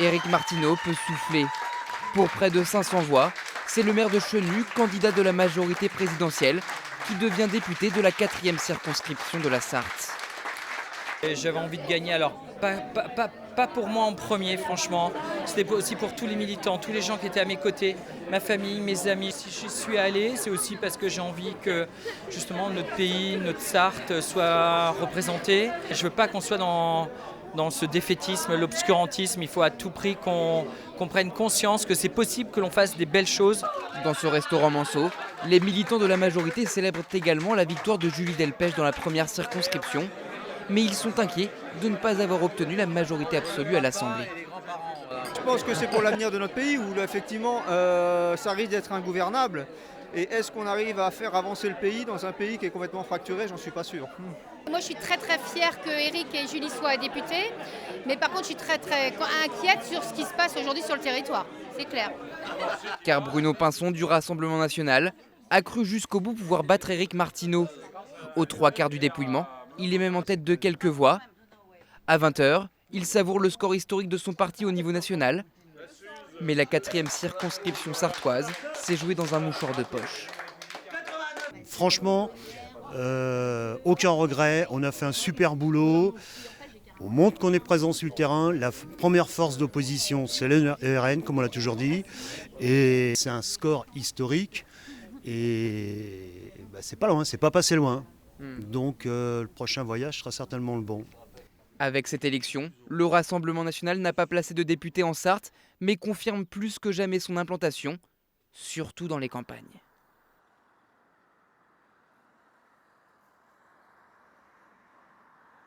Éric Martineau peut souffler. Pour près de 500 voix, c'est le maire de Chenu, candidat de la majorité présidentielle, qui devient député de la 4e circonscription de la Sarthe. J'avais envie de gagner, alors pas pour moi en premier franchement, c'était aussi pour tous les militants, tous les gens qui étaient à mes côtés, ma famille, mes amis. Si je suis allé, c'est aussi parce que j'ai envie que justement notre pays, notre Sarthe soit représenté. Je ne veux pas qu'on soit dans ce défaitisme, l'obscurantisme. Il faut à tout prix qu'on prenne conscience que c'est possible que l'on fasse des belles choses. Dans ce restaurant Manceau, les militants de la majorité célèbrent également la victoire de Julie Delpech dans la première circonscription. Mais ils sont inquiets de ne pas avoir obtenu la majorité absolue à l'Assemblée. Je pense que c'est pour l'avenir de notre pays où effectivement ça risque d'être ingouvernable. Et est-ce qu'on arrive à faire avancer le pays dans un pays qui est complètement fracturé? J'en suis pas sûr. Moi je suis très fière que Éric et Julie soient députés. Mais par contre je suis très inquiète sur ce qui se passe aujourd'hui sur le territoire. C'est clair. Car Bruno Pinson du Rassemblement national a cru jusqu'au bout pouvoir battre Éric Martineau. Aux 3/4 du dépouillement, il est même en tête de quelques voix. À 20h, il savoure le score historique de son parti au niveau national. Mais la 4e circonscription sartoise s'est jouée dans un mouchoir de poche. Franchement, aucun regret. On a fait un super boulot. On montre qu'on est présent sur le terrain. La première force d'opposition, c'est le RN, comme on l'a toujours dit. Et c'est un score historique. Et c'est pas loin, c'est pas passé loin. Donc le prochain voyage sera certainement le bon. Avec cette élection, le Rassemblement national n'a pas placé de député en Sarthe, mais confirme plus que jamais son implantation, surtout dans les campagnes.